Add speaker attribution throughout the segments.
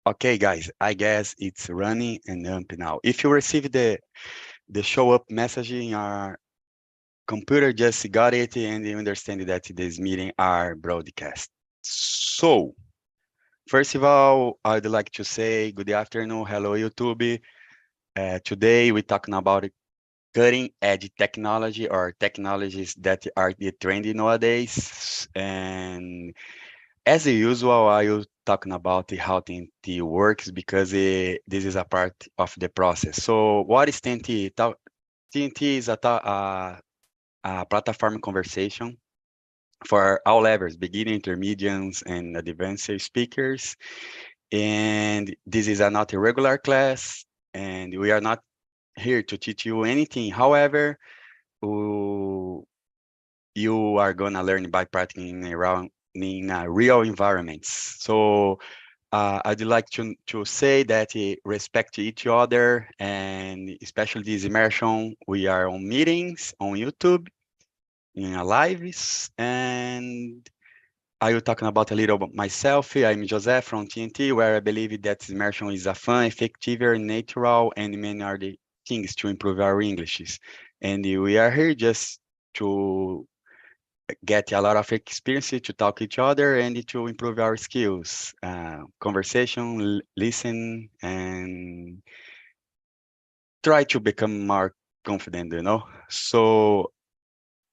Speaker 1: Okay, guys, I guess it's running and up now. If you receive the show up message in your computer, just got it and you understand that this meeting are broadcast. So, first of all, I'd like to say good afternoon, hello YouTube. Today we're talking about cutting edge technology or technologies that are the trendy nowadays. And as usual, I will talking about how TNT works because this is a part of the process. So what is TNT? TNT is a platform conversation for all levels, beginner, intermediates, and advanced speakers. And this is not a regular class, and we are not here to teach you anything. However, you you are gonna learn by practicing around in real environments. So I'd like to say that respect each other, and especially this immersion. We are on meetings on YouTube, in lives, and I will talking about a little about myself. I'm Jose from TNT, where I believe that immersion is a fun, effective, natural, and many are the things to improve our Englishes. And we are here just to get a lot of experience to talk each other and to improve our skills, conversation, listen, and try to become more confident. So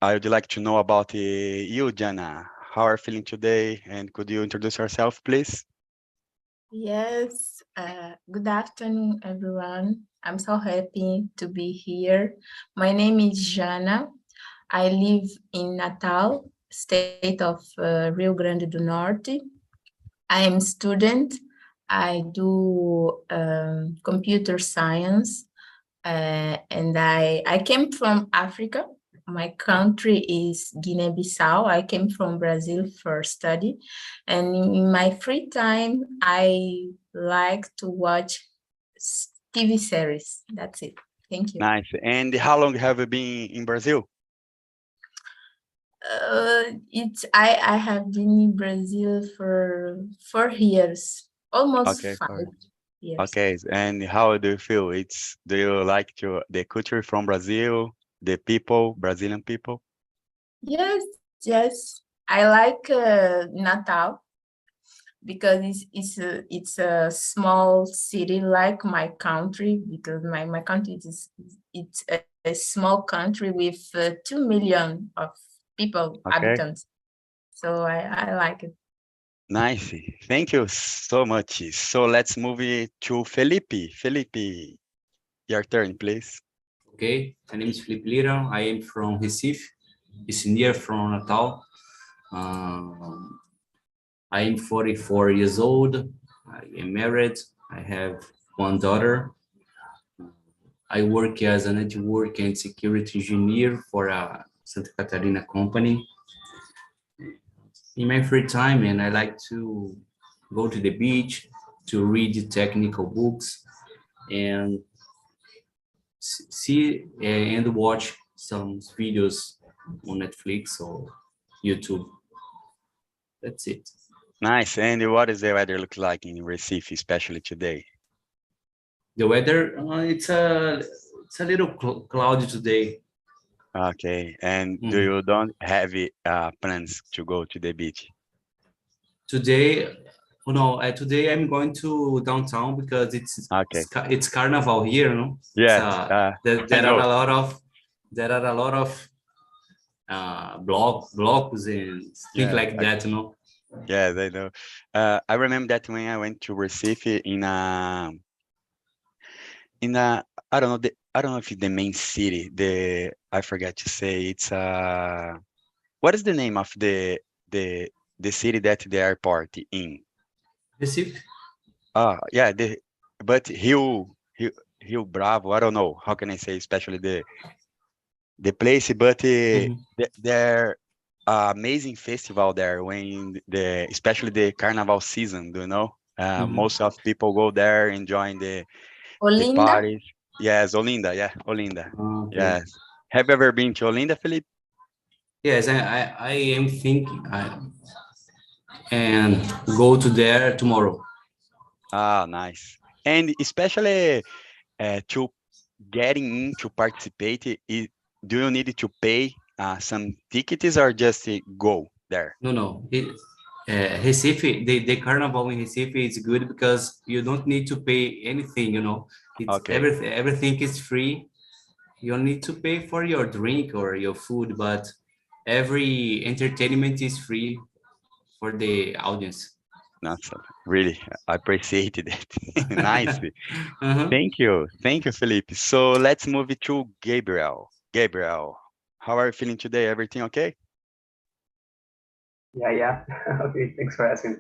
Speaker 1: I would like to know about you, Jana. How are you feeling today? And could you introduce yourself, please?
Speaker 2: Yes, good afternoon, everyone. I'm so happy to be here. My name is Jana. I live in Natal, state of Rio Grande do Norte. I am student. I do computer science, and I came from Africa. My country is Guinea-Bissau. I came from Brazil for study, and in my free time, I like to watch TV series. That's it. Thank you.
Speaker 1: Nice. And how long have you been in Brazil?
Speaker 2: I have been in Brazil for 4 years, almost
Speaker 1: Okay, sorry.
Speaker 2: 5 years.
Speaker 1: Okay, and how do you feel? Do you like the culture from Brazil, the people, Brazilian people?
Speaker 2: Yes, yes. I like Natal because it's a small city like my country, because my country it's a small country with 2 million of people,
Speaker 1: Okay,
Speaker 2: habitants. So I like it.
Speaker 1: nice. Thank you so much. So let's move it to Felipe. Felipe, your turn, please.
Speaker 3: Okay, my name is Felipe Lira. I am from Recife. It's near from Natal. Um, I am 44 years old. I am married. I have one daughter. I work as a network and security engineer for a Santa Catarina company. In my free time, and I like to go to the beach to read technical books and see and watch some videos on Netflix or YouTube. That's it.
Speaker 1: Nice. And what does the weather look like in Recife, especially today?
Speaker 3: The weather, it's a little cloudy today.
Speaker 1: Okay. And do
Speaker 3: Mm.
Speaker 1: you don't have plans to go to the beach?
Speaker 3: Today, oh no, today I'm going to downtown because
Speaker 1: Okay.
Speaker 3: it's carnival here, no? It's
Speaker 1: Yes, I
Speaker 3: there are
Speaker 1: know.
Speaker 3: a lot of blocks and things
Speaker 1: Yes,
Speaker 3: like that, you know.
Speaker 1: yes, I know. I remember that when I went to Recife in a I don't know if it's the main city. I forgot to say what is the name of the city that the airport in?
Speaker 3: Recife.
Speaker 1: Yeah, but Rio Bravo. I don't know how can I say, especially the place, but
Speaker 3: Mhm.
Speaker 1: there amazing festival there when especially the carnival season. Do you know?
Speaker 3: Mhm.
Speaker 1: Most of people go there enjoying the
Speaker 2: Olinda.
Speaker 1: parties. Yes, Olinda. Yeah, Olinda.
Speaker 3: Okay.
Speaker 1: Yes. Have you ever been to Olinda, Felipe?
Speaker 3: Yes, I am thinking and go to there tomorrow.
Speaker 1: Ah, nice. And especially to getting in to participate, do you need to pay some tickets or just go there?
Speaker 3: No. Recife, the carnival in Recife is good because you don't need to pay anything, you know. It's
Speaker 1: Okay,
Speaker 3: everything is free. You don't need to pay for your drink or your food, but every entertainment is free for the audience.
Speaker 1: that's really I appreciated it. Nice.
Speaker 3: Uh-huh.
Speaker 1: Thank you, Felipe. So let's move it to Gabriel. Gabriel, how are you feeling today? Everything okay?
Speaker 4: Yeah. Okay, thanks for asking.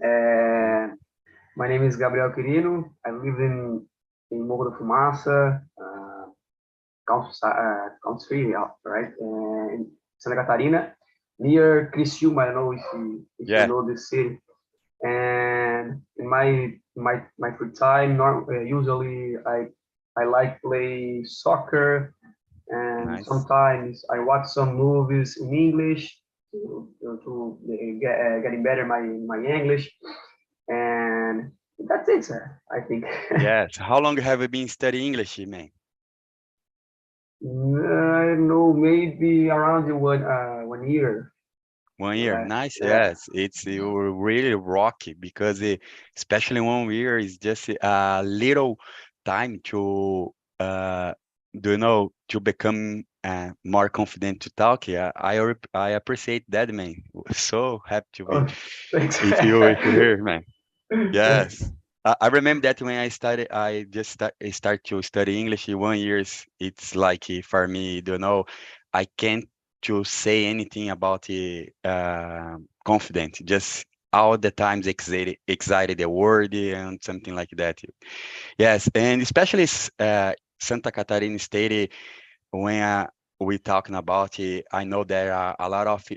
Speaker 4: My name is Gabriel Quirino. I live in Morro da Fumaça, country, right, in Santa Catarina, near Criciúma. I don't know if you
Speaker 1: Yeah,
Speaker 4: know this city. And in my free time, usually I like play soccer, and
Speaker 1: nice.
Speaker 4: sometimes I watch some movies in English to getting better my English, and that's it, sir. I think.
Speaker 1: Yes. How long have you been studying English, man?
Speaker 4: I don't know, maybe around 1 year.
Speaker 1: 1 year.
Speaker 4: Right?
Speaker 1: Nice.
Speaker 4: Yeah.
Speaker 1: Yes. It's really rocky because especially 1 year is just a little time to do you know to become more confident to talk. Yeah, I appreciate that, man. So happy to be
Speaker 4: Oh, thanks.
Speaker 1: if you hear, man. Yes. I remember that when I started, I just start to study English in 1 year. It's like for me, you know, I can't to say anything about it confident. Just all the times excited the word and something like that. Yes, and especially Santa Catarina State when we talking about it, I know there are a lot of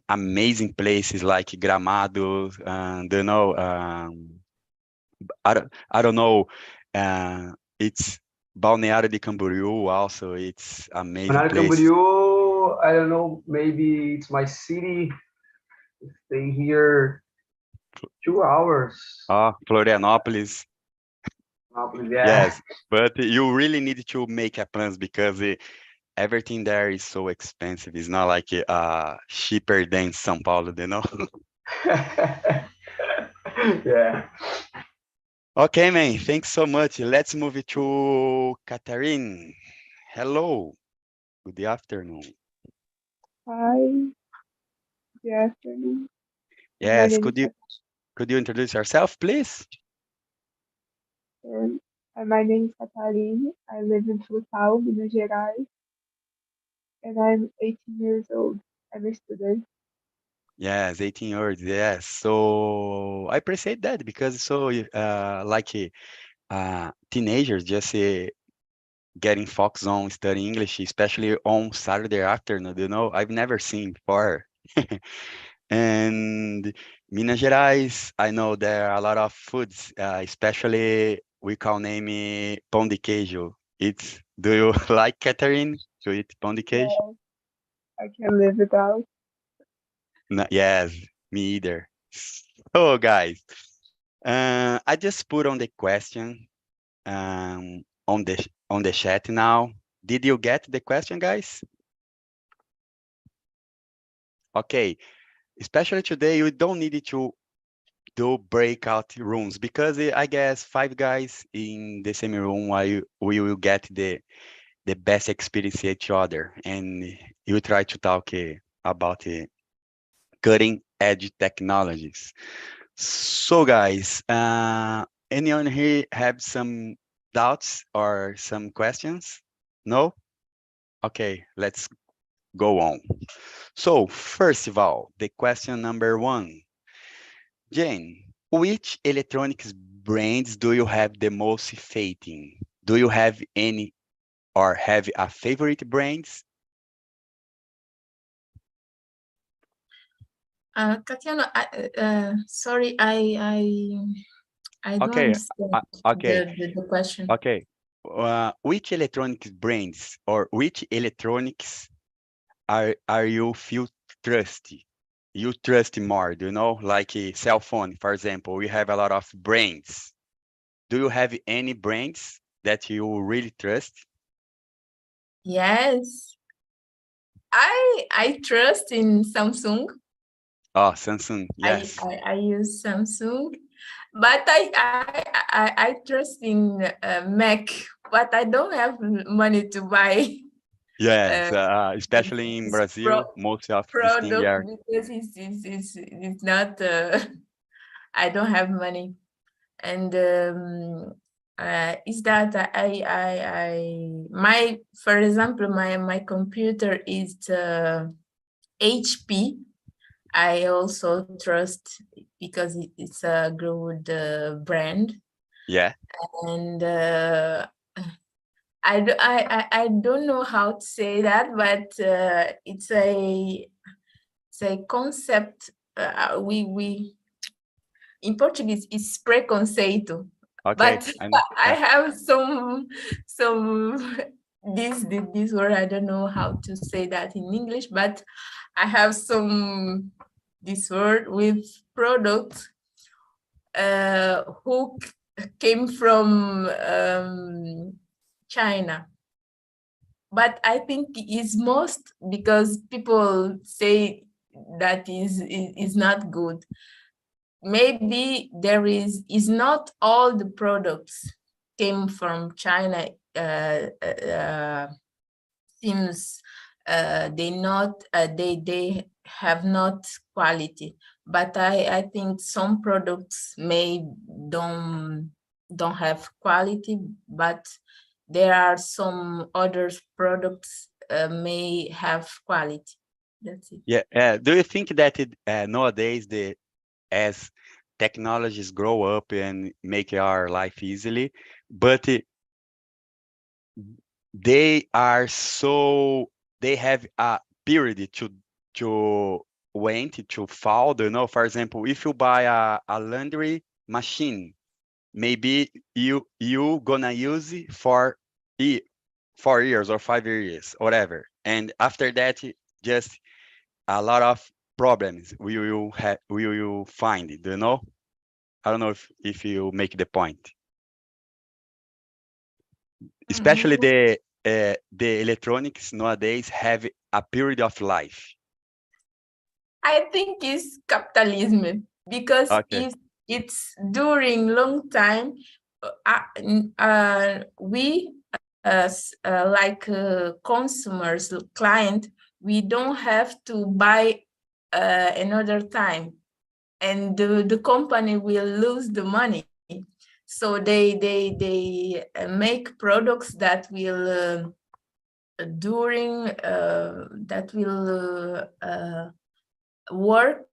Speaker 1: amazing places like Gramado, and you know, I don't know, it's Balneário de Camboriú also. It's amazing
Speaker 4: Balneário
Speaker 1: place.
Speaker 4: Camboriú, I don't know, maybe it's my city. Stay here 2 hours.
Speaker 1: Florianópolis.
Speaker 4: Yeah.
Speaker 1: Yes, but you really need to make a plans because everything there is so expensive. It's not like cheaper than São Paulo, you know.
Speaker 4: Yeah.
Speaker 1: Okay, man. Thanks so much. Let's move it to Catherine. Hello. Good afternoon.
Speaker 5: Hi, good afternoon. My
Speaker 1: Yes,
Speaker 5: name is
Speaker 1: could you introduce yourself, please?
Speaker 5: Catherine. My name is Catarina. I live in Frutal, Minas Gerais, and I'm 18 years old. I'm a student.
Speaker 1: Yes, 18 years. Yes. So I appreciate that because so like teenagers just getting focused on studying English, especially on Saturday afternoon. You know, I've never seen before. And Minas Gerais, I know there are a lot of foods, especially we call name pão de queijo. Do you like, Catherine, to eat pão de queijo?
Speaker 5: Yeah, I can live without.
Speaker 1: No, yes, me either. So, guys, I just put on the question on the chat now. Did you get the question, guys? Okay, especially today, you don't need to do breakout rooms because I guess 5 guys in the same room, we will get the best experience each other, and you try to talk about cutting edge technologies. So, guys, anyone here have some doubts or some questions? No? Okay, let's go on. So, first of all, the question number one. Jane, which electronics brands do you have the most faith in? Do you have any or have a favorite brands?
Speaker 2: Tatiana, sorry, I don't
Speaker 1: Okay,
Speaker 2: understand
Speaker 1: okay,
Speaker 2: the question.
Speaker 1: okay. Which electronics brands or which electronics are you feel trusty? you trust more, do you know? Like a cell phone, for example, we have a lot of brands. Do you have any brands that you really trust?
Speaker 2: Yes, I trust in Samsung.
Speaker 1: Oh, Samsung,
Speaker 2: I,
Speaker 1: yes.
Speaker 2: I, I use Samsung, but I trust in Mac, but I don't have money to buy
Speaker 1: Yes,
Speaker 2: this,
Speaker 1: especially in
Speaker 2: this
Speaker 1: Brazil, most of these things
Speaker 2: product
Speaker 1: are,
Speaker 2: because it's not, I don't have money. And is that for example, my computer is HP. I also trust because it's a good brand,
Speaker 1: yeah,
Speaker 2: and I don't know how to say that, but it's a concept. We in Portuguese it's preconceito,
Speaker 1: okay.
Speaker 2: but
Speaker 1: And
Speaker 2: I have some this word, I don't know how to say that in English, but I have some this word with products who came from China. But I think it's most because people say that is not good. Maybe there is not all the products came from China. Seems they have not quality, but I think some products may don't have quality, but there are some other products may have quality. That's it.
Speaker 1: yeah, do you think that nowadays as technologies grow up and make our life easily, but they are so they have a period to wait to fall. Do you know? For example, if you buy a laundry machine, maybe you gonna use it for 4 years or 5 years, whatever, and after that, just a lot of problems will you find it. Do you know? I don't know if you make the point, especially the electronics nowadays have a period of life.
Speaker 2: I think it's capitalism because
Speaker 1: Okay.
Speaker 2: if it's during long time, we as like consumers, client, we don't have to buy another time, and the company will lose the money. So they make products that will during that will work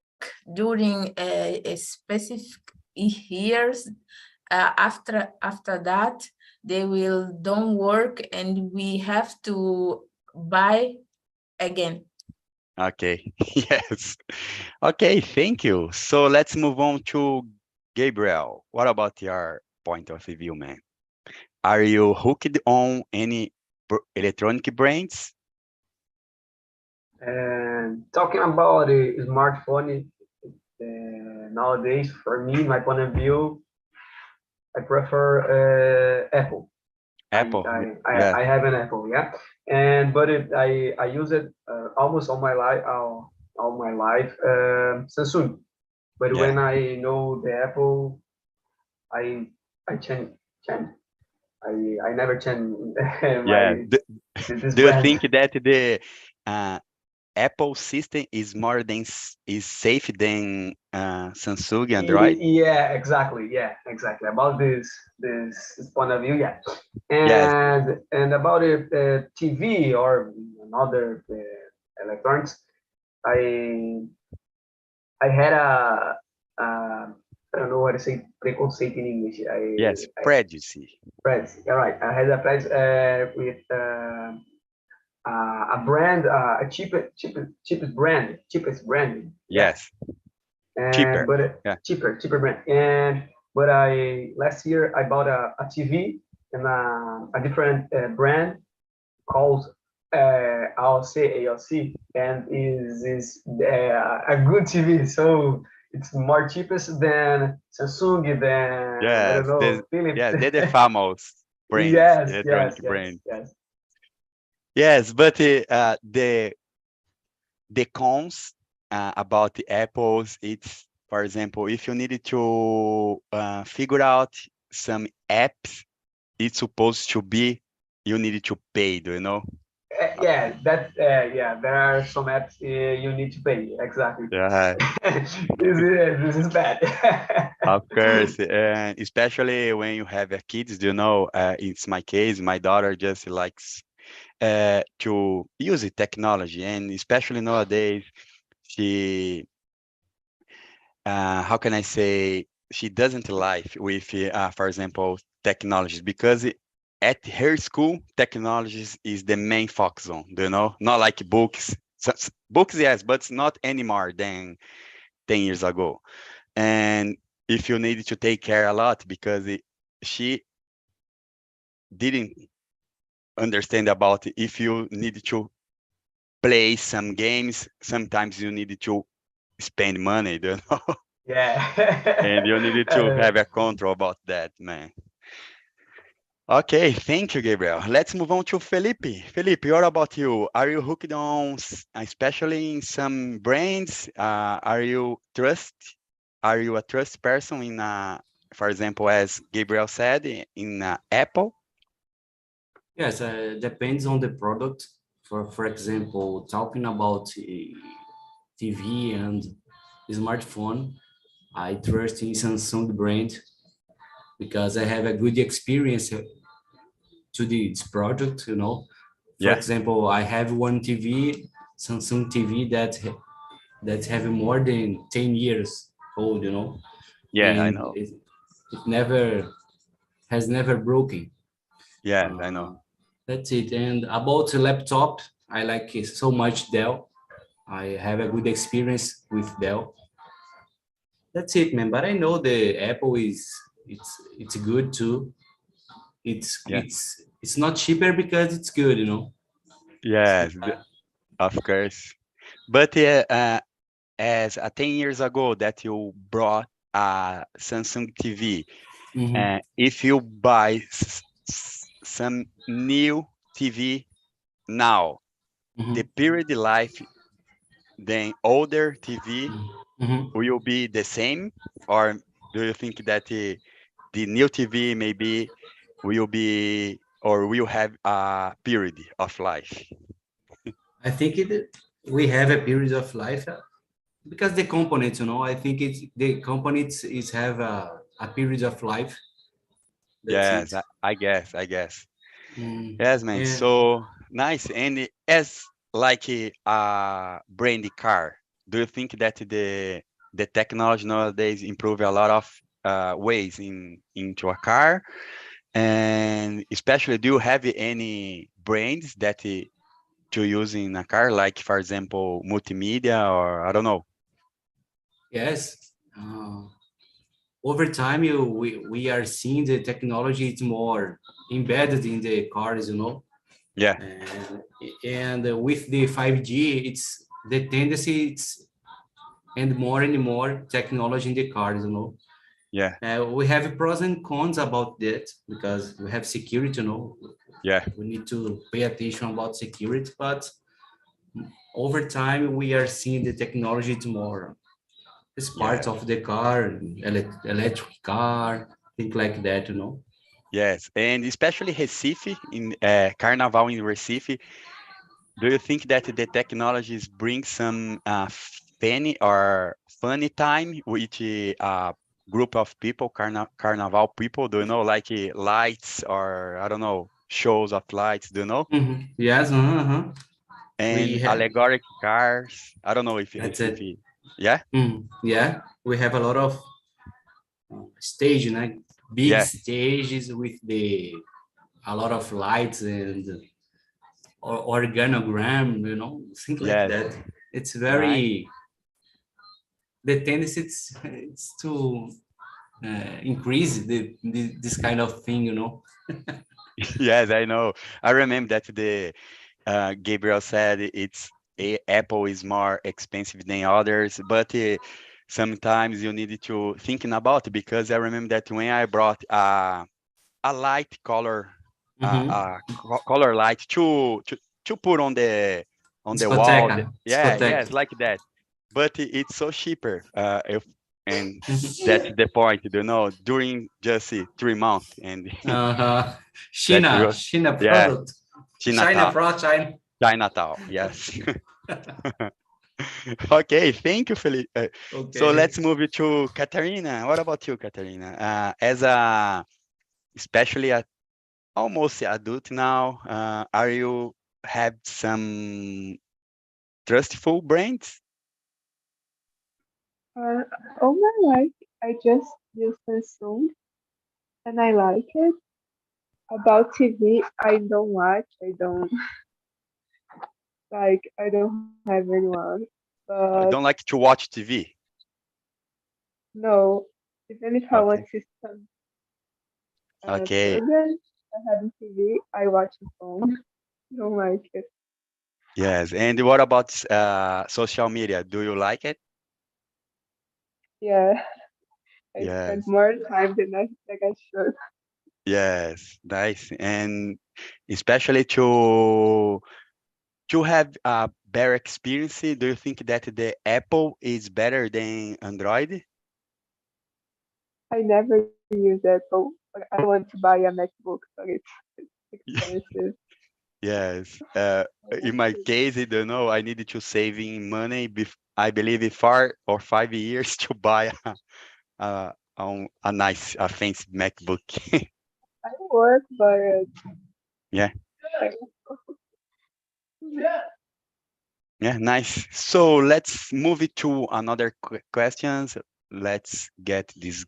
Speaker 2: during a specific years. After that, they will don't work, and we have to buy again.
Speaker 1: Okay. Yes. Okay, thank you. So let's move on to Gabriel. What about your point of view, man? Are you hooked on any electronic brands?
Speaker 4: And talking about a smartphone, nowadays, for me, my point of view, I prefer Apple.
Speaker 1: Apple. Yeah.
Speaker 4: I have an Apple, yeah, and but I use it almost all my life Samsung. But
Speaker 1: Yeah.
Speaker 4: when I know the Apple, I change. I never change
Speaker 1: Yeah.
Speaker 4: my this
Speaker 1: Do you
Speaker 4: brand.
Speaker 1: think that the uh, Apple system is more than is safe than Samsung Android?
Speaker 4: Yeah, exactly. Yeah, exactly. About this point of view, yeah.
Speaker 1: Yes.
Speaker 4: And about TV or another electronics, I I had a I don't know how to say preconceito in English.
Speaker 1: Yes.
Speaker 4: I
Speaker 1: Prejudice.
Speaker 4: friends. Yeah, right. I had a friends with a brand, a cheapest brand. Yeah,
Speaker 1: Yes.
Speaker 4: and
Speaker 1: Cheaper.
Speaker 4: but
Speaker 1: Yeah.
Speaker 4: cheaper brand. And but I last year I bought a TV and a different brand called AOC, and is a good TV. So it's more cheapest than Samsung, than I don't
Speaker 1: Yes,
Speaker 4: know, Philips.
Speaker 1: they're the famous brands,
Speaker 4: Yes,
Speaker 1: electronic
Speaker 4: yes, yes,
Speaker 1: brands.
Speaker 4: yes.
Speaker 1: Yes, but the cons about the apples, it's, for example, if you needed to figure out some apps, it's supposed to be you needed to pay, do you know?
Speaker 4: Yeah, yeah. There are some apps you need to pay. Exactly.
Speaker 1: Yeah,
Speaker 4: This is bad.
Speaker 1: of course, and especially when you have a kids, do you know? It's my case. My daughter just likes to use the technology, and especially nowadays, she how can I say, she doesn't like with, for example, technologies because at her school, technologies is the main focus on, do you know? Not like books. Books, yes, but it's not anymore than 10 years ago. And if you need to take care a lot because she didn't understand about if you need to play some games, sometimes you need to spend money, do you know? And you needed to
Speaker 4: Yeah.
Speaker 1: have a control about that, man. Okay, thank you, Gabriel. Let's move on to Felipe. Felipe, what about you? Are you hooked on, especially in some brands? Are you a trust person in, for example, as Gabriel said, in Apple?
Speaker 3: Yes, depends on the product. For example, talking about TV and smartphone, I trust in Samsung brand because I have a good experience to this product. For
Speaker 1: Yeah,
Speaker 3: example, I have one TV, Samsung TV that have more than 10 years old.
Speaker 1: yeah, I
Speaker 3: And
Speaker 1: know.
Speaker 3: it never has never broken.
Speaker 1: Yeah, I know.
Speaker 3: Uh, that's it. And about the laptop, I like it so much Dell. I have a good experience with Dell. That's it, man. But I know the Apple it's good too. It's
Speaker 1: Yeah,
Speaker 3: it's it's not cheaper because it's good. So,
Speaker 1: yes, of course. But as 10 years ago that you brought a Samsung TV,
Speaker 3: mhm,
Speaker 1: if you buy some new TV now, the
Speaker 3: mhm,
Speaker 1: period life than older TV
Speaker 3: mhm.
Speaker 1: will be the same, or do you think that the new TV maybe will be or will have a period of life?
Speaker 3: I think we have a period of life because the components, I think the components is have a period of life. That's
Speaker 1: Yes,
Speaker 3: it.
Speaker 1: I guess.
Speaker 3: Mm,
Speaker 1: Yes, man.
Speaker 3: yeah.
Speaker 1: So nice. And as like a brandy car, do you think that the technology nowadays improve a lot of ways into a car? And especially, do you have any brands that to use in a car, like for example, multimedia or I don't know?
Speaker 3: Yes. Over time, we are seeing the technology is more embedded in the cars.
Speaker 1: Yeah,
Speaker 3: And with the 5G, it's the tendency it's and more technology in the cars.
Speaker 1: yeah,
Speaker 3: We have pros and cons about that because we have security.
Speaker 1: yeah,
Speaker 3: We need to pay attention about security, but over time we are seeing the technology to more as
Speaker 1: yeah.
Speaker 3: part of the car, electric car, things like that.
Speaker 1: Yes, and especially Recife in Carnaval in Recife. Do you think that the technologies bring some funny time with a group of people, carnival people? Do you know, like lights or I don't know, shows of lights? Do you know?
Speaker 3: Yes, we
Speaker 1: And
Speaker 3: have
Speaker 1: allegoric cars. I don't know if
Speaker 3: that's it.
Speaker 1: Recife. Yeah,
Speaker 3: Yeah, we have a lot of stage, big
Speaker 1: yeah,
Speaker 3: stages with the a lot of lights and organogram, things like
Speaker 1: yes,
Speaker 3: that. It's
Speaker 1: nice.
Speaker 3: very the tendency it's to increase this kind of thing.
Speaker 1: Yes, I know. I remember that Gabriel said Apple is more expensive than others, but sometimes you need to thinking about it, because I remember that when I brought a light color, color light to put on the wall.
Speaker 3: Discoteca.
Speaker 1: Yeah,
Speaker 3: Discoteca.
Speaker 1: yes, like that. But it's so cheaper. And that's the point, during just 3 months, and
Speaker 3: Uh-huh.
Speaker 1: that's
Speaker 3: China,
Speaker 1: real.
Speaker 3: China
Speaker 1: Yeah,
Speaker 3: product.
Speaker 1: Chinatown,
Speaker 3: China.
Speaker 1: Chinatown. Yes. Okay, thank you, Felipe. So
Speaker 3: Okay.
Speaker 1: let's move it to Katarina. What about you, Katarina? As a especially almost adult now, are you have some trustful brands?
Speaker 5: Uh, all my life, I just use Samsung and I like it. About TV, I don't watch. I don't like. I don't have anyone. But
Speaker 1: I don't like to watch TV.
Speaker 5: no, even if I want
Speaker 1: Okay.
Speaker 5: to some
Speaker 1: Okay.
Speaker 5: programs I have on TV, I watch the phone. Don't like it.
Speaker 1: Yes. And what about social media? Do you like it?
Speaker 5: Yeah, I spend
Speaker 1: Yes.
Speaker 5: more time than I should.
Speaker 1: Yes. Nice. And especially to have a better experience, do you think that the Apple is better than Android?
Speaker 5: I never use Apple, but I want to buy a MacBook, but it's expensive.
Speaker 1: Yes.
Speaker 5: I
Speaker 1: In
Speaker 5: want
Speaker 1: my
Speaker 5: to.
Speaker 1: case, I don't know. I needed to saving money. I believe it 4 or 5 years to buy a nice, a fancy MacBook.
Speaker 5: I work, but
Speaker 1: Yeah.
Speaker 5: I,
Speaker 1: Yeah. Nice. So let's move it to another questions. Let's get this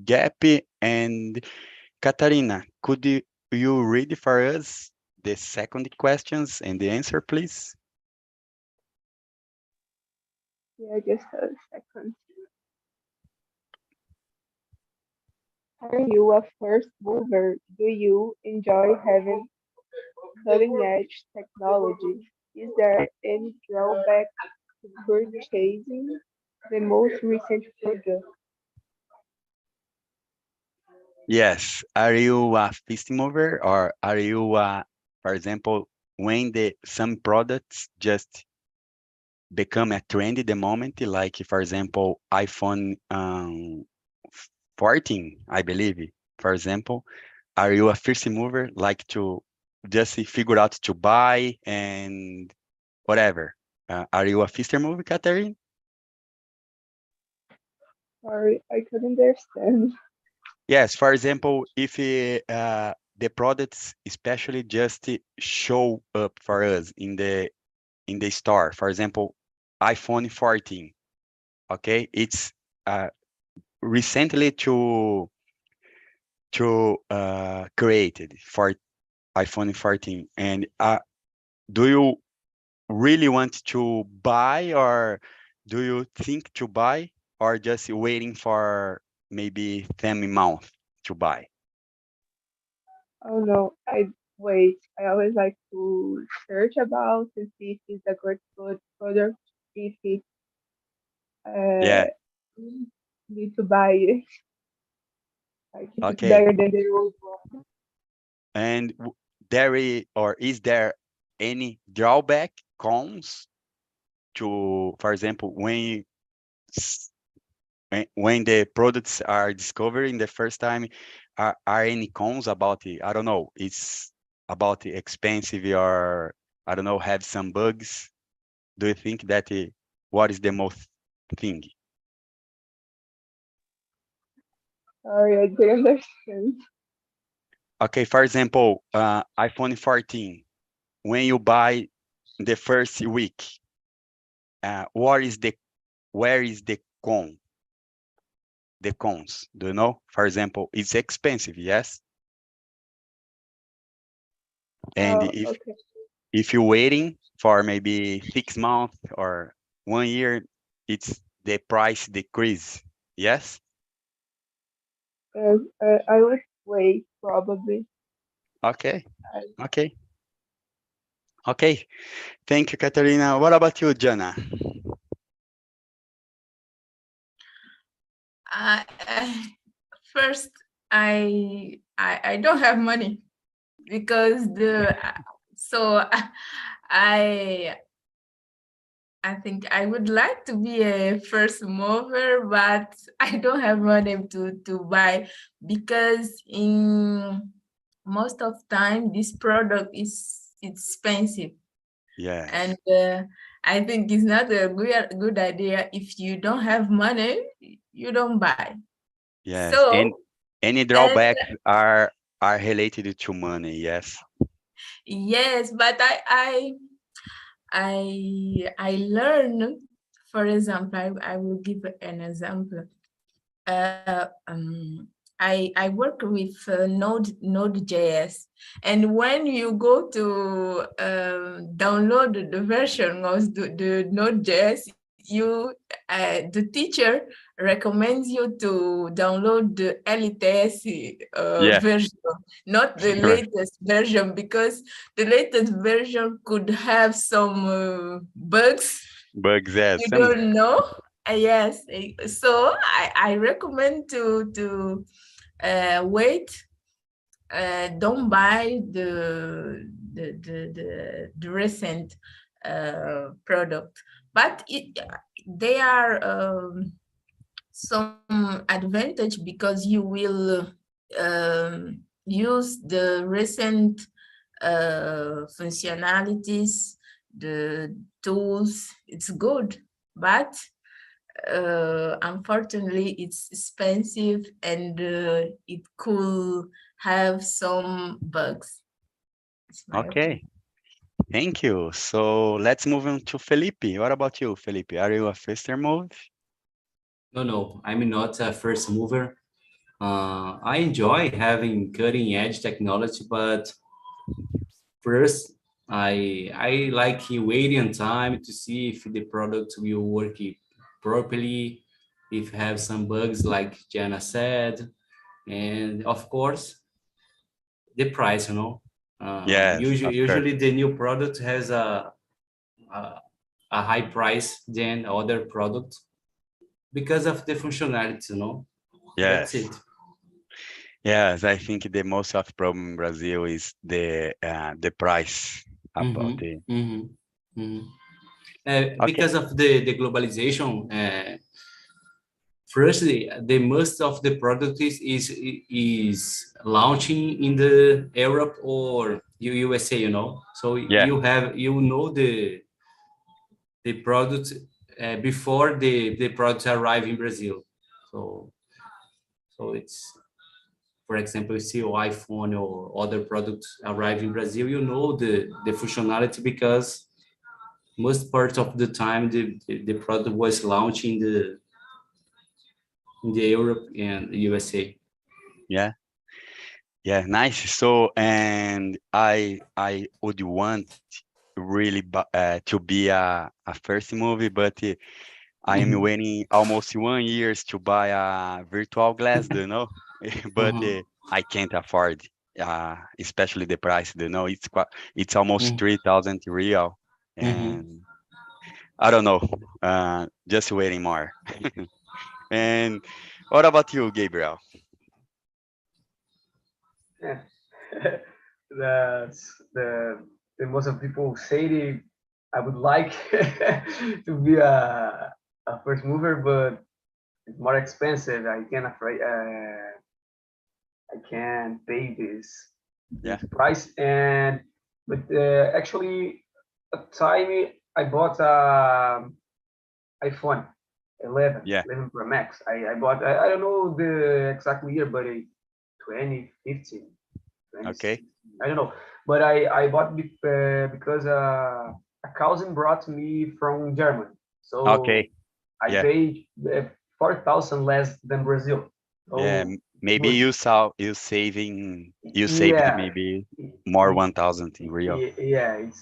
Speaker 1: gap. And Katarina, could you read for us the second questions and the answer, please?
Speaker 5: yeah, just a second. Are you a first mover? Do you enjoy having cutting edge technology? Is there any drawback to purchasing the most recent product?
Speaker 1: Yes. Are you a fist mover, or are you, for example, when some products just become a trend at the moment, like for example, iPhone 14, I believe, for example, are you a first mover, like to just figure out to buy and whatever? Are you a first mover, Catherine?
Speaker 5: Sorry, I couldn't understand.
Speaker 1: Yes, for example, if the products especially just show up for us in the store, for example, iPhone 14, okay, it's uh, recently to created for iPhone 14, and do you really want to buy, or do you think to buy, or just waiting for maybe 10 months to buy?
Speaker 5: Oh no, I wait. I always like to search about to see if it's a good product, if it
Speaker 1: Yeah.
Speaker 5: uh need to buy it, like if it's
Speaker 1: Okay.
Speaker 5: better than the old one.
Speaker 1: And is there any drawback, cons to, for example, s- when the products are discovered in the first time, are any cons about it? I don't know. It's about the expensive, or I don't know, have some bugs. Do you think that what is the most thing?
Speaker 5: Sorry, I didn't understand.
Speaker 1: Okay, for example, iPhone 14, when you buy the first week, what is the where is the the cons? Do you know? For example, it's expensive, yes. And
Speaker 5: Oh, okay.
Speaker 1: if you're waiting for maybe 6 months or 1 year, it's the price decrease. Yes.
Speaker 5: I would wait probably.
Speaker 1: Okay.
Speaker 5: I,
Speaker 1: Okay. Okay, thank you, Katarina. What about you, Jana?
Speaker 2: First, I don't have money because so I I think I would like to be a first mover, but I don't have money to buy because in most of time this product is expensive,
Speaker 1: Yes,
Speaker 2: and I think it's not a good idea if you don't have money, you don't buy.
Speaker 1: yes. And
Speaker 2: So
Speaker 1: any
Speaker 2: and
Speaker 1: drawbacks are related to money. Yes.
Speaker 2: yes, but I learn. For example, I will give an example. Uh, um, I work with Node.js, and when you go to download the version of the Node.js, the teacher recommends you to download the LTS
Speaker 1: Yeah.
Speaker 2: version, not the
Speaker 1: Right.
Speaker 2: latest version, because the latest version could have some bugs
Speaker 1: Bugs. Yes.
Speaker 2: you
Speaker 1: Some.
Speaker 2: don't know. Yes, so I recommend to wait. Don't buy the recent product, but they are some advantage because you will use the recent functionalities, the tools. It's good, but unfortunately it's expensive and it could have some bugs. It's my opinion.
Speaker 1: Okay. Thank you. So let's move on to Felipe. What about you, Felipe? Are you a faster move?
Speaker 3: No, I'm not a first mover. I enjoy having cutting edge technology, but first, I like waiting time to see if the product will work properly, if have some bugs like Jana said, and of course the price.
Speaker 1: Yes,
Speaker 3: Usually
Speaker 1: of course.
Speaker 3: usually the new product has a, a high price than other products because of the functionality. That's
Speaker 1: Yes.
Speaker 3: it.
Speaker 1: Yes, I think the most of problem in Brazil is the price about
Speaker 3: Mm-hmm,
Speaker 1: the.
Speaker 3: mm-hmm, mm-hmm.
Speaker 1: Okay.
Speaker 3: Because of the globalization, firstly, the most of the product is launching in the Europe or USA, So
Speaker 1: Yeah.
Speaker 3: the product before the products arrive in Brazil. So it's, for example, you see your iPhone or other products arrive in Brazil, the functionality because most part of the time the product was launched in the Europe and the USA.
Speaker 1: Yeah. Yeah. Nice. So, and I would want really to be a first movie, but I am
Speaker 3: Mhm.
Speaker 1: waiting almost 1 year to buy a virtual glass, but
Speaker 3: Uh-huh.
Speaker 1: I can't afford, especially the price, it's almost
Speaker 3: Mhm.
Speaker 1: 3,000 real,
Speaker 3: Mhm.
Speaker 1: and I don't know, just waiting more. And what about you, Gabriel?
Speaker 4: Yeah. That's the most of people say I would like to be a first mover, but it's more expensive. I can't pay
Speaker 1: Yeah,
Speaker 4: this price. And but actually, at time I bought iPhone 11,
Speaker 1: yeah,
Speaker 4: 11 Pro Max. I bought I don't know the exact year, but 2015,
Speaker 1: okay,
Speaker 4: 2016. I don't know, but I bought because a cousin brought me from Germany, so
Speaker 1: okay,
Speaker 4: I
Speaker 1: yeah,
Speaker 4: paid 4,000 less than Brazil.
Speaker 1: yeah.
Speaker 4: So it's
Speaker 1: Maybe
Speaker 4: good.
Speaker 1: you saved
Speaker 4: Yeah,
Speaker 1: maybe more 1,000 in real.
Speaker 4: yeah, it's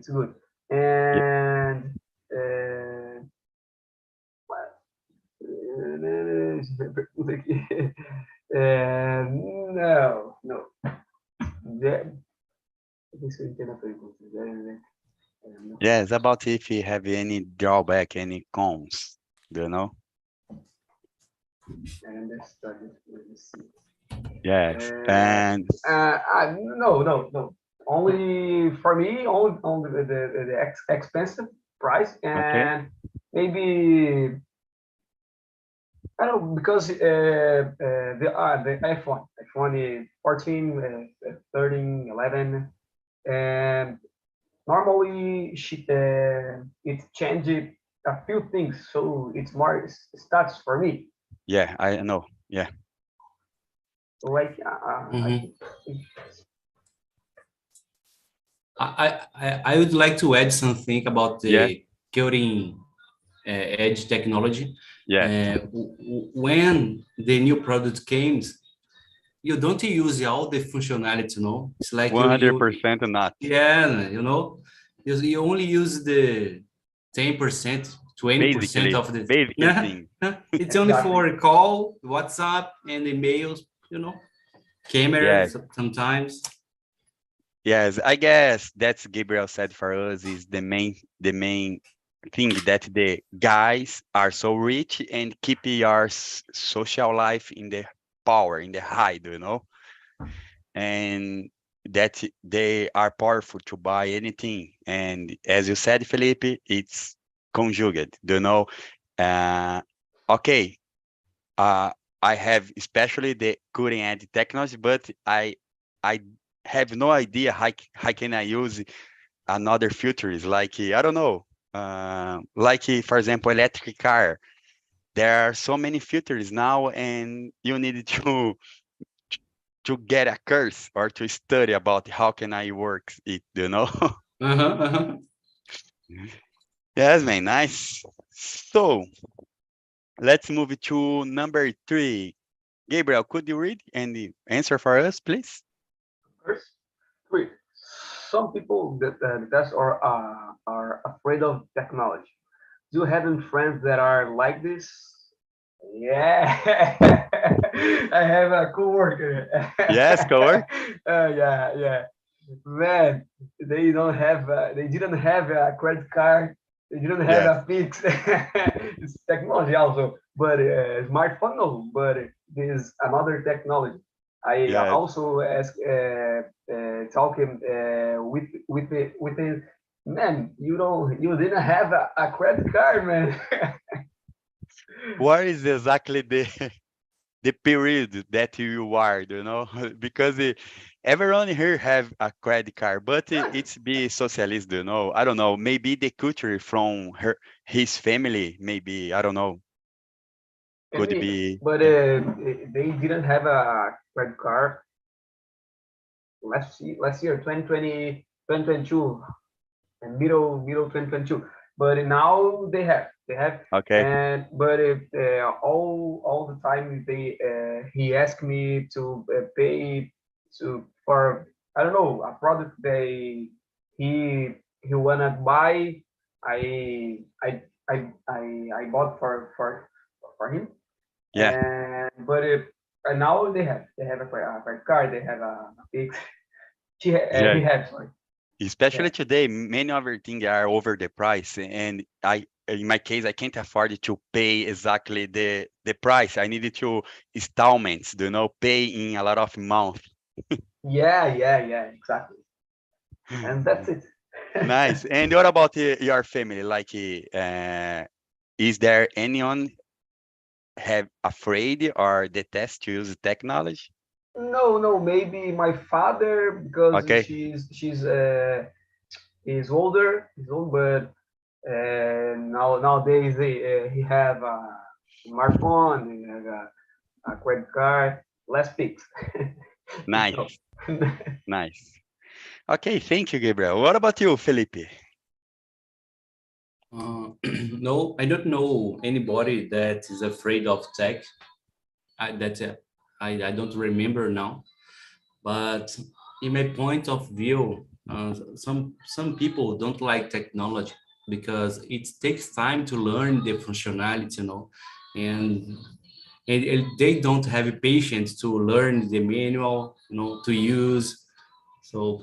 Speaker 4: good.
Speaker 1: Yeah,
Speaker 4: And no, no. The, Isso eu entendo a pergunta.
Speaker 1: Yes, about if you have any drawback, any cons, do you know?
Speaker 4: I understood it. Let me see.
Speaker 1: Yes, and
Speaker 4: No. Only for me, only the expensive price,
Speaker 1: okay,
Speaker 4: and maybe I don't know because the iPhone 14, 13, 11, and normally it changed a few things, so it's more stats for me.
Speaker 1: yeah, I know, yeah,
Speaker 4: Like
Speaker 3: Mhm. I would like to add something about
Speaker 1: yeah,
Speaker 3: the cutting edge technology.
Speaker 1: yes,
Speaker 3: When the new product came, you don't use all the functionality, It's like you
Speaker 1: 100% not.
Speaker 3: yeah, you only use the 10%, 20%
Speaker 1: Basically,
Speaker 3: of the
Speaker 1: basic thing.
Speaker 3: it's only
Speaker 4: exactly.
Speaker 3: for call, WhatsApp, and emails,
Speaker 1: Yes,
Speaker 3: cameras sometimes.
Speaker 1: yes, I guess that's Gabriel said for us is the main thing that the guys are so rich and keep your social life in the power, in the high, do you know? And that they are powerful to buy anything. And as you said, Felipe, it's conjugate, do you know? Uh, okay, uh, I have especially the cutting edge technology, but I have no idea how can I use another features like I don't know, like for example, electric car. There are so many features now, and you need to get a course or to study about how can I work it, you know?
Speaker 3: Uh-huh, uh-huh.
Speaker 1: Yes, man, nice. So let's move to number 3. Gabriel, could you read and answer for us, please?
Speaker 4: First, three. Some people that are afraid of technology. Do you have any friends that are like this? Yeah, I have a coworker.
Speaker 1: Yes, coworker.
Speaker 4: Yeah. Man, they don't have. They didn't have a credit card. They didn't have
Speaker 1: Yes,
Speaker 4: a fix. It's technology also, but smartphone no. But there's another technology. I
Speaker 1: yes.
Speaker 4: also ask talking with the man. You didn't have a credit card, man.
Speaker 1: What is exactly the the period that you are, you know? Because everyone here have a credit card, but it's be socialist, you know? I don't know. Maybe the culture from his family, maybe I don't know.
Speaker 4: And
Speaker 1: Could
Speaker 4: me,
Speaker 1: be.
Speaker 4: but
Speaker 1: Yeah.
Speaker 4: they didn't have a credit card last year 2020 2022 and middle 2022, but now they have
Speaker 1: Okay.
Speaker 4: and but all the time they he asked me to pay to for I don't know a product he he wanna buy. I i i i, I bought for him,
Speaker 1: Yeah.
Speaker 4: and now they have a credit card, they have a fix.
Speaker 1: Yeah.
Speaker 4: He has, sorry.
Speaker 1: Especially
Speaker 4: Yeah.
Speaker 1: today, many other things are over the price, and in my case, I can't afford to pay exactly the price. I needed to installments, you know, pay in a lot of month.
Speaker 4: Yeah, exactly. And that's it.
Speaker 1: Nice. And what about your family? Like, is there anyone have afraid or detest to use technology?
Speaker 4: No, maybe my father because
Speaker 1: Okay.
Speaker 4: he's older, he's old, but nowadays he have a smartphone, he have a credit card, less pics. So,
Speaker 1: Nice. Nice. Okay. Thank you, Gabriel. What about you, Felipe?
Speaker 3: No, I don't know anybody that is afraid of tech. I don't remember now. But in my point of view, some people don't like technology because it takes time to learn the functionality, and and they don't have patience to learn the manual, to use. So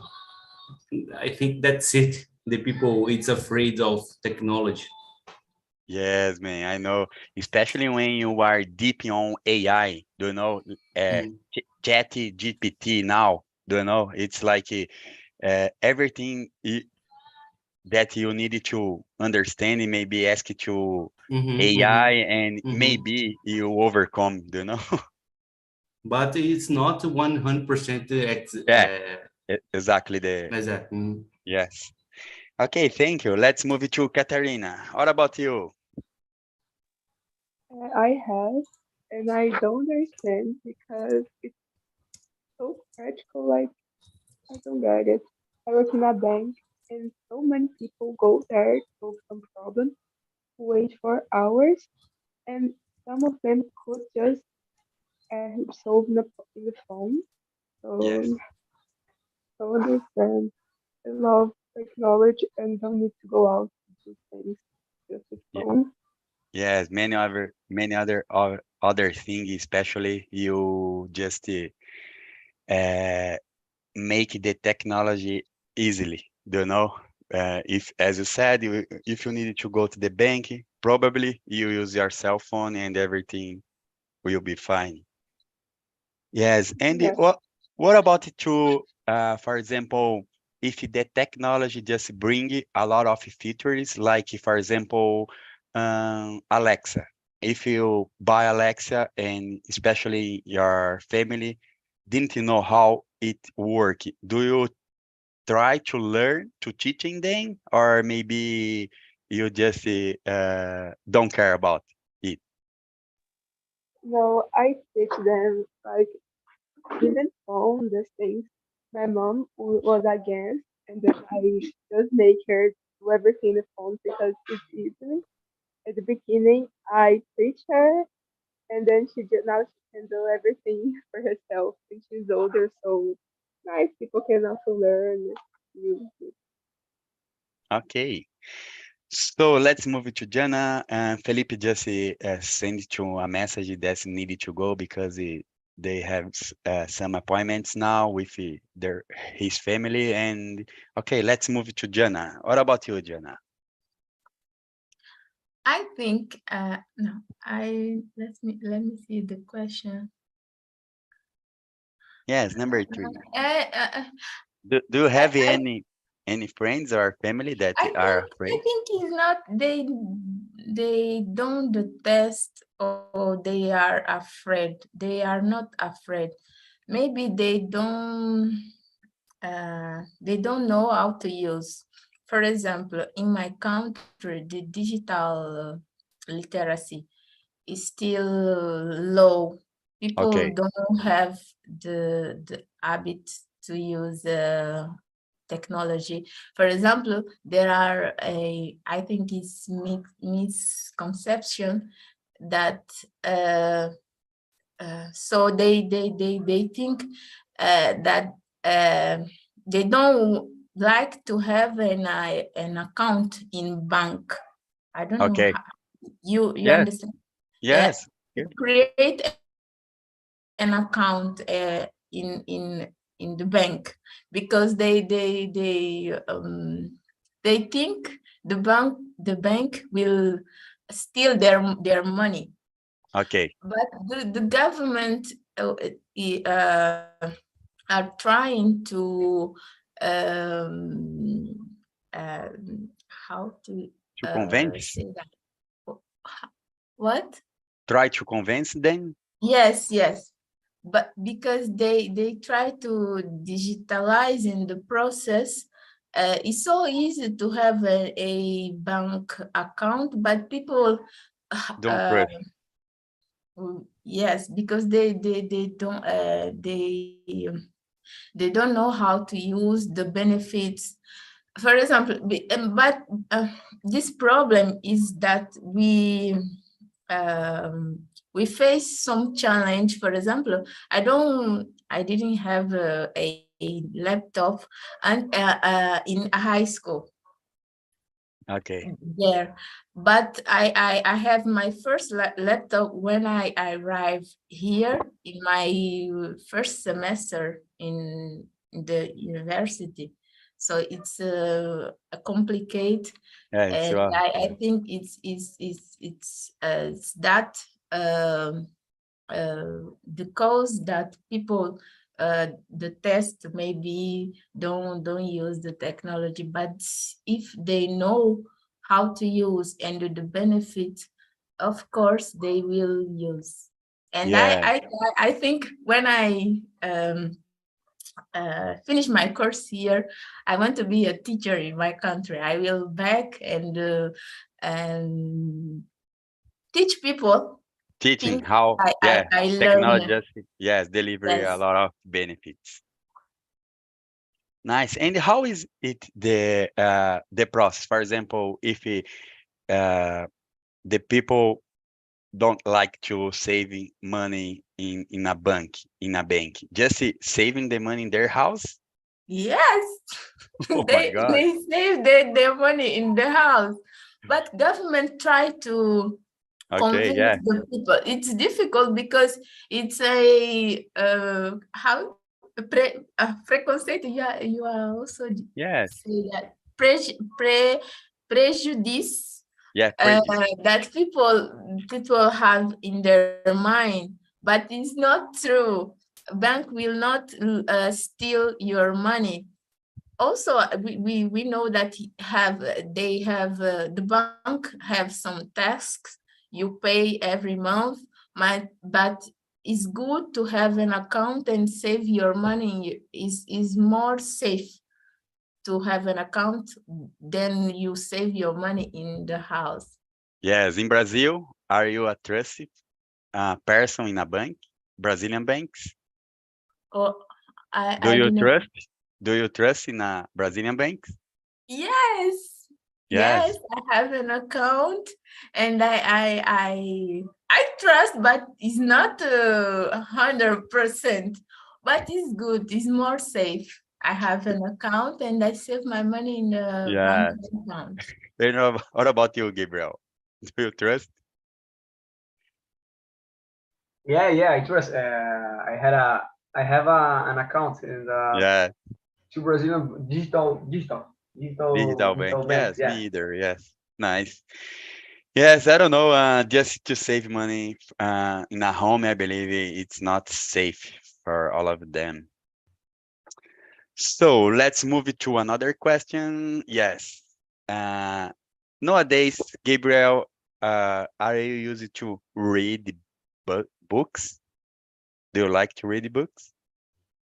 Speaker 3: I think that's it. The people, it's afraid of technology.
Speaker 1: Yes, man, I know. Especially when you are deep on AI, do you know?
Speaker 3: Mm.
Speaker 1: Chat GPT now, do you know? It's like everything that you need to understand, and maybe ask it to AI, and maybe you overcome, do you know?
Speaker 3: But it's not 100%
Speaker 1: Yeah, exactly
Speaker 3: exact.
Speaker 1: yes. Okay, thank you. Let's move it to Katarina. What about you?
Speaker 5: I have, and I don't understand because it's so practical. Like, I don't get it. I work in a bank, and so many people go there to solve some problem, wait for hours, and some of them could just solve in the phone.
Speaker 1: Yes.
Speaker 5: So, I understand. I love technology and don't need to go out to do things just with
Speaker 1: Ye-
Speaker 5: phone.
Speaker 1: Yes, many other things, especially you just uh, make the technology easily. Do you know? If, as you said, if you need to go to the bank, probably you use your cell phone and everything will be fine. Yes, and
Speaker 5: Yes.
Speaker 1: what about it to, for example, if the technology just bring a lot of features, like for example, Alexa. If you buy Alexa, and especially your family didn't know how it work, do you try to learn to teaching them, or maybe you just don't care about it?
Speaker 5: No, I teach them like even phone the things my mom was against, and then I just make her do everything in the phone because it's easy. At the beginning, I teach her, and then now she can do everything for herself, and she's older, so nice people can also learn new.
Speaker 1: Okay. So let's move it to Jana. And Felipe just sent to a message that's needed to go because they have some appointments now with his family. And okay, let's move it to Jana. What about you, Jana?
Speaker 2: I think no, let me see the question.
Speaker 1: Yes, number 3.
Speaker 2: Uh, uh,
Speaker 1: Do you have
Speaker 2: I,
Speaker 1: any friends or family that
Speaker 2: I
Speaker 1: are
Speaker 2: think I
Speaker 1: afraid?
Speaker 2: think it's not they don't detest or they are afraid. They are not afraid. Maybe they don't know how to use. For example, in my country, the digital literacy is still low. People
Speaker 1: Okay,
Speaker 2: don't have the habit to use technology. For example, there are I think it's misconception that so they think that they don't like to have an account in bank. I don't know
Speaker 1: okay.
Speaker 2: how you
Speaker 1: Yes,
Speaker 2: understand. Yeah,
Speaker 1: yes. Good.
Speaker 2: create an account in the bank because they think the bank will steal their money.
Speaker 1: Okay,
Speaker 2: But the government are trying to um, how to
Speaker 1: to convince,
Speaker 2: say that. What?
Speaker 1: try to convince them.
Speaker 2: Yes. But because they try to digitalize in the process, it's so easy to have a bank account, but people,
Speaker 1: Don't
Speaker 2: uh,
Speaker 1: trust.
Speaker 2: yes, because they don't know how to use the benefits. For example, but this problem is that we face some challenge. For example, I didn't have a laptop and in high school
Speaker 1: Okay,
Speaker 2: there, but I have my first laptop when I arrived here in my first semester in the university. so it's a complicated,
Speaker 1: Yeah, it's
Speaker 2: and I think it's that the cause that people the test maybe don't use the technology, but if they know how to use and the benefit, of course they will use. And
Speaker 1: yeah,
Speaker 2: I think when I finish my course here, I want to be a teacher in my country. I will back and teach people
Speaker 1: teaching
Speaker 2: things
Speaker 1: how, yeah,
Speaker 2: I
Speaker 1: technology
Speaker 2: learn.
Speaker 1: just, yes, deliver a
Speaker 2: Yes.
Speaker 1: lot of benefits. Nice. And how is it the process? For example, if the people don't like to saving money in a bank, just saving the money in their house.
Speaker 2: Yes.
Speaker 1: Oh my God.
Speaker 2: They save their money in the house, but government try to
Speaker 1: Okay,
Speaker 2: convince
Speaker 1: yeah,
Speaker 2: the people. It's difficult because it's a how preconceito. Yeah, you are also
Speaker 1: yes,
Speaker 2: say that prejudice
Speaker 1: yeah, prejudice.
Speaker 2: that people have in their mind, but it's not true. Bank will not steal your money. Also, we know that they have the bank have some tasks you pay every month, but it's good to have an account and save your money. Is more safe to have an account than you save your money in the house.
Speaker 1: Yes, in Brazil, are you a trusted person in a bank? Brazilian banks?
Speaker 2: Or
Speaker 1: Do
Speaker 2: I
Speaker 1: you
Speaker 2: didn't.
Speaker 1: trust? Do you trust in a Brazilian banks?
Speaker 2: Yes, yes,
Speaker 1: Yes,
Speaker 2: I have an account, and I trust, but it's not 100%. But it's good. It's more safe. I have an account, and I save my money in the bank
Speaker 1: yes.
Speaker 2: account.
Speaker 1: You know, what about you, Gabriel? Do you trust?
Speaker 4: Yeah, I trust. I have an account in the
Speaker 1: Yeah,
Speaker 4: two Brazilian
Speaker 1: digital bank.
Speaker 4: digital banks.
Speaker 1: Yes, me
Speaker 4: Yeah,
Speaker 1: either. Yes, nice. Yes, I don't know. Just to save money in a home, I believe it's not safe for all of them. So let's move it to another question. Yes. Uh, Nowadays, Gabriel, are you used to read books? Do you like to read books?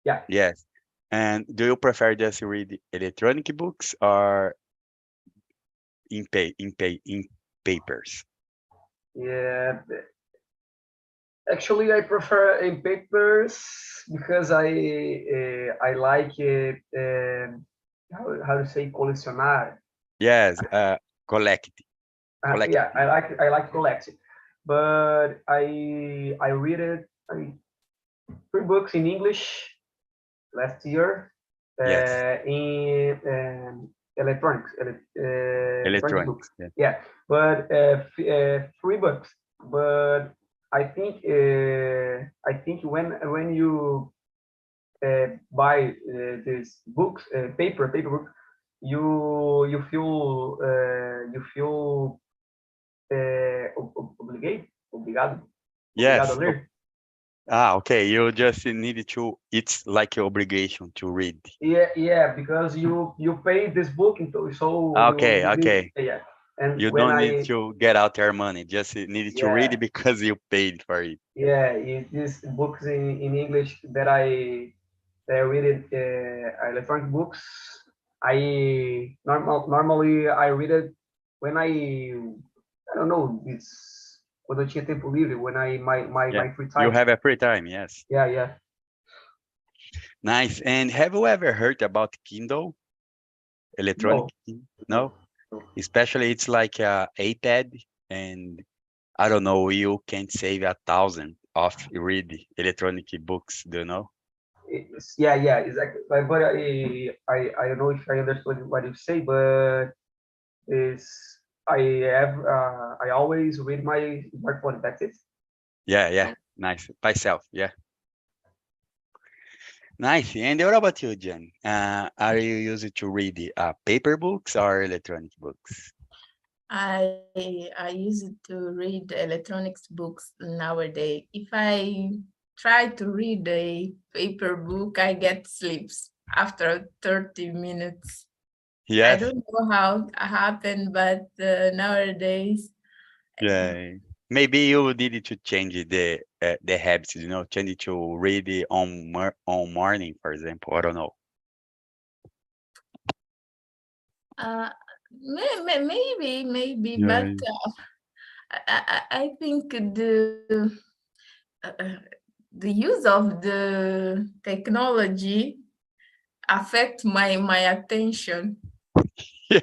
Speaker 4: yeah,
Speaker 1: Yes. And do you prefer just read electronic books or in papers?
Speaker 4: yeah. Actually, I prefer in papers because I like it. How to say colecionar?
Speaker 1: Yes. Collect. Collect.
Speaker 4: Yeah, I like collecting, but I read it. Three books in English last year
Speaker 1: Yes.
Speaker 4: in electronic books.
Speaker 1: Electronics. Yeah.
Speaker 4: Yeah, but three books. But I think when you buy these books, paper book, you feel obligado a
Speaker 1: Yes.
Speaker 4: ler.
Speaker 1: Okay. You just needed to. It's like your obligation to read.
Speaker 4: Yeah, because you pay this book, so
Speaker 1: Okay.
Speaker 4: you need,
Speaker 1: Okay.
Speaker 4: yeah. And
Speaker 1: You
Speaker 4: when
Speaker 1: don't need
Speaker 4: I
Speaker 1: to get out your money. Just needed to read
Speaker 4: yeah
Speaker 1: it because you paid for it.
Speaker 4: these books in English that I read it electronic books. Normally I read it when I don't know, it's quando eu tinha tempo livre, when I
Speaker 1: Yeah.
Speaker 4: my free
Speaker 1: You
Speaker 4: time.
Speaker 1: have a free time. Yes.
Speaker 4: Yeah.
Speaker 1: Nice. And have you ever heard about Kindle? Electronic
Speaker 4: No,
Speaker 1: Kindle?
Speaker 4: no,
Speaker 1: No?
Speaker 4: no.
Speaker 1: Especially it's like a iPad, and I don't know, you can save 1,000 of read electronic books, do you know?
Speaker 4: Yeah, exactly. But I don't know if I understood what you say, but is I always read my smartphone. That's it.
Speaker 1: Yeah, yeah. Nice. By self, yeah. Nice. And what about you, Jen? Are you used to read paper books or electronic books?
Speaker 2: I use it to read electronics books nowadays. If I try to read a paper book, I get sleeps after 30 minutes. I
Speaker 1: Yes.
Speaker 2: don't know how it happened, but nowadays,
Speaker 1: Yeah. Maybe you needed to change the habits, change it to read it on morning, for example. I don't know.
Speaker 2: uh, maybe, but
Speaker 1: Yeah.
Speaker 2: I think uh, uh, the use of the technology affect my attention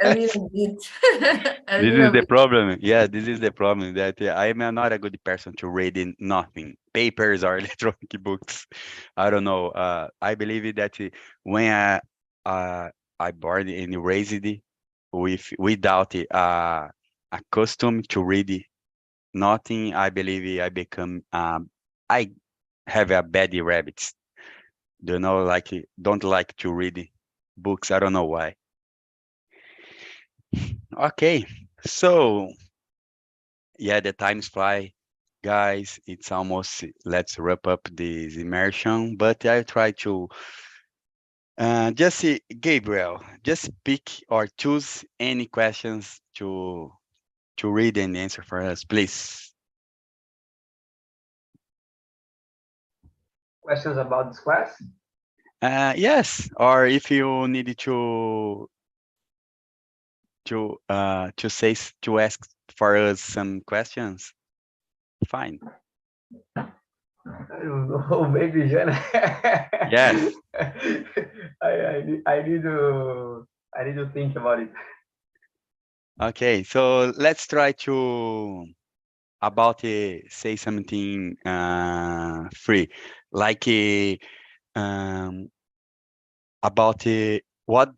Speaker 2: a
Speaker 1: Yes.
Speaker 2: little bit. A
Speaker 1: This is
Speaker 2: little
Speaker 1: the
Speaker 2: bit.
Speaker 1: problem. Yeah, this is the problem that I am not a good person to read in nothing, papers or electronic books. I don't know. I believe that when I born and raised without accustomed to read nothing, I believe I become I have a bad habits. Like don't like to read books. I don't know why. Okay, so yeah, the times fly, guys. It's almost let's wrap up this immersion, but I try to just Gabriel, just pick or choose any questions to read and answer for us, please.
Speaker 4: Questions about this class?
Speaker 1: Yes, or if you need to ask for us some questions, fine.
Speaker 4: I don't know, maybe Jana.
Speaker 1: Yes.
Speaker 4: I need to think about it.
Speaker 1: Okay, so let's try to about say something free, like um, about what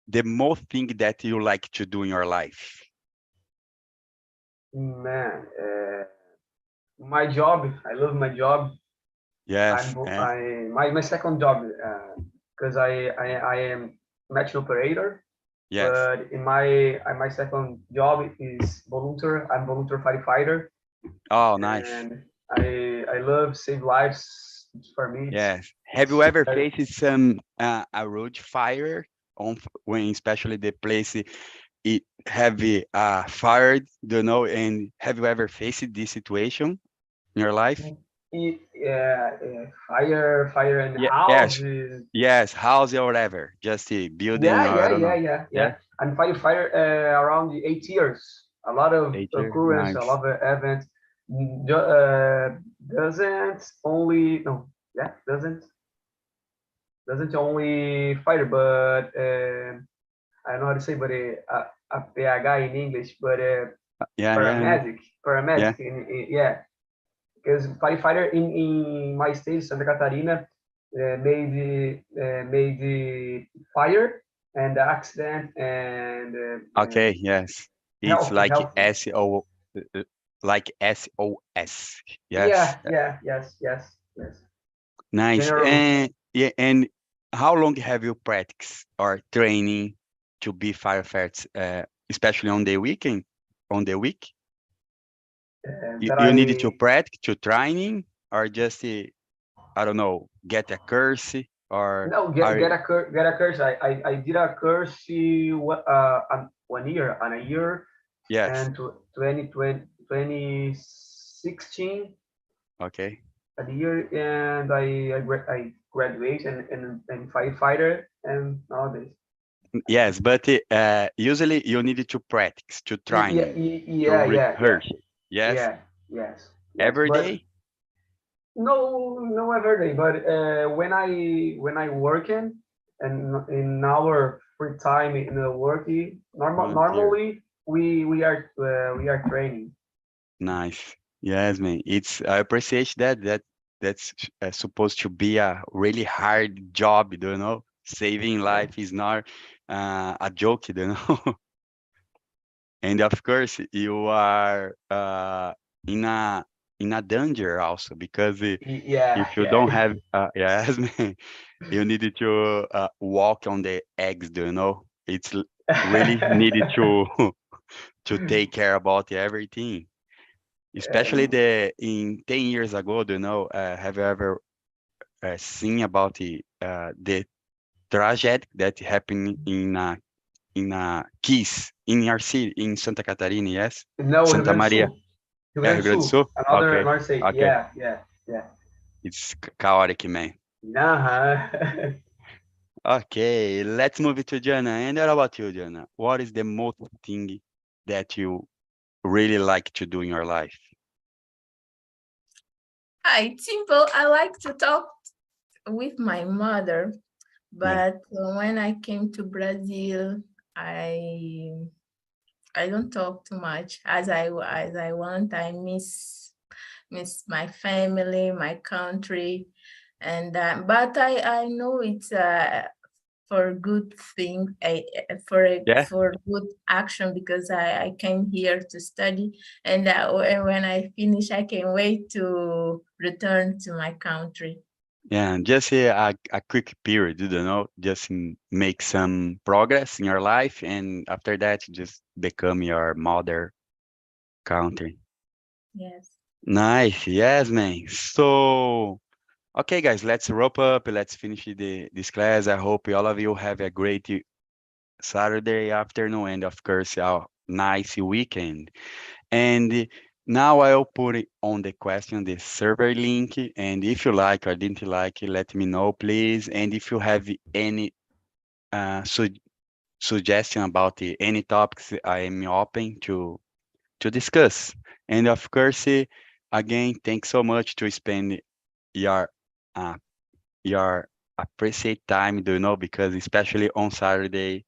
Speaker 1: the most thing that you like to do in your life.
Speaker 4: Man, my job. I love my job.
Speaker 1: Yes,
Speaker 4: My second job, because I am machine operator,
Speaker 1: yes.
Speaker 4: but in my second job is volunteer. I'm volunteer firefighter,
Speaker 1: Oh, nice.
Speaker 4: and I love save lives. For me,
Speaker 1: Yes. Have you
Speaker 4: it's
Speaker 1: ever
Speaker 4: very,
Speaker 1: faced some a road fire when especially the place it have fired, and have you ever faced this situation in your life?
Speaker 4: fire and
Speaker 1: Yeah,
Speaker 4: house
Speaker 1: yes,
Speaker 4: is.
Speaker 1: yes, house or whatever, just a building
Speaker 4: Yeah,
Speaker 1: or I
Speaker 4: yeah,
Speaker 1: don't
Speaker 4: yeah,
Speaker 1: know.
Speaker 4: yeah,
Speaker 1: Yes,
Speaker 4: yeah. I'm firefighter around 8 years. A lot of
Speaker 1: 8 years,
Speaker 4: occurrence, a
Speaker 1: nice.
Speaker 4: lot of events. Doesn't only no, yeah, doesn't only fire, but I don't know how to say, but a PH in English, but
Speaker 1: Yeah, yeah, I know.
Speaker 4: paramedic,
Speaker 1: Yeah,
Speaker 4: yeah, because firefighter in my state, Santa Catarina, made the fire and the accident and
Speaker 1: okay, yes. It's
Speaker 4: health
Speaker 1: like
Speaker 4: health.
Speaker 1: uh, like SOS. Yes,
Speaker 4: Yeah, yeah, yes, yes, yes.
Speaker 1: nice.
Speaker 4: General.
Speaker 1: And yeah, and how long have you practiced or training to be firefighters, especially on the weekend, on the week?
Speaker 4: That
Speaker 1: You needed to
Speaker 4: I
Speaker 1: practice to training or just I don't know, get a course or
Speaker 4: no
Speaker 1: are
Speaker 4: get a course. I did a course 1 year and a year
Speaker 1: yes,
Speaker 4: and 2016
Speaker 1: okay.
Speaker 4: a year, and I graduate and firefighter and nowadays.
Speaker 1: Yes, but usually you needed to practice, to
Speaker 4: Yeah,
Speaker 1: training, to
Speaker 4: yeah, yeah, yeah,
Speaker 1: rehearse. Yes,
Speaker 4: yeah, yes, yes.
Speaker 1: every
Speaker 4: But
Speaker 1: day.
Speaker 4: no every day. But when I working and in our free time in the working
Speaker 1: Volunteer.
Speaker 4: normally we are training.
Speaker 1: Nice. Yes, man. It's I appreciate that. That's supposed to be a really hard job, Saving
Speaker 4: Yeah.
Speaker 1: life is not a joke, And of course, you are in a in a danger also, because
Speaker 4: Yeah,
Speaker 1: if you don't have, yes, man, you needed to walk on the eggs, do you know? It's really needed to to take care about everything, especially in 10 years ago, do you know, have you ever seen about the tragedy that happened in Keys, in our city, in Santa Catarina, yes?
Speaker 4: No, Rio
Speaker 1: Santa
Speaker 4: Grande do
Speaker 1: Maria,
Speaker 4: Sul. Rio Grande
Speaker 1: Rio
Speaker 4: do
Speaker 1: Grande do
Speaker 4: Sul.
Speaker 1: Sul?
Speaker 4: Another
Speaker 1: Okay,
Speaker 4: North state.
Speaker 1: okay.
Speaker 4: Yeah.
Speaker 1: It's chaotic, man.
Speaker 4: Uh-huh.
Speaker 1: Okay, let's move it to Jana. And what about you, Jana? What is the most thing that you really like to do in your life?
Speaker 2: Hi, it's simple. I like to talk with my mother,
Speaker 1: Yeah.
Speaker 2: but when I came to Brazil, I don't talk too much as I want. I miss my family, my country, and but I know it's for good thing,
Speaker 1: Yeah.
Speaker 2: for good action, because I came here to study, and when I finish, I can't wait to return to my country.
Speaker 1: Yeah, and just a quick period, you know, just make some progress in your life, and after that, you just become your mother country.
Speaker 2: Yes.
Speaker 1: Nice, yes, man. So, okay, guys, let's wrap up. Let's finish this class. I hope all of you have a great Saturday afternoon, and of course, a nice weekend. And now I'll put it on the question, the server link. And if you like or didn't like it, let me know, please. And if you have any suggestion about any topics, I am open to discuss. And of course, again, thanks so much to spend your uh, your appreciate time, do you know, because especially on Saturday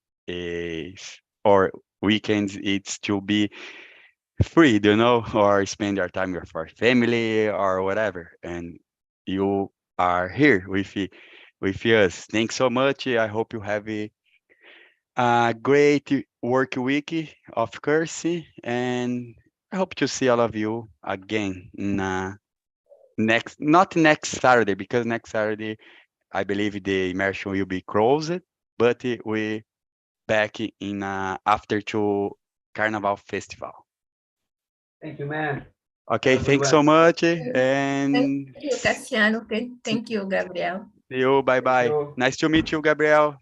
Speaker 1: or weekends, it's to be free, do you know, or spend your time with your family or whatever. And you are here with us. Thanks so much. I hope you have a great work week, of course, and I hope to see all of you again not next Saturday, because next Saturday I believe the immersion will be closed, but we back in after to Carnival Festival.
Speaker 4: Thank you, man.
Speaker 1: Okay,
Speaker 4: Have a good
Speaker 1: thanks so
Speaker 4: one.
Speaker 1: much,
Speaker 2: Thank
Speaker 1: and
Speaker 2: you, Cassiano. Thank you, Gabriel.
Speaker 1: see you. Bye
Speaker 4: Thank
Speaker 1: bye.
Speaker 4: you.
Speaker 1: Nice to meet you, Gabriel.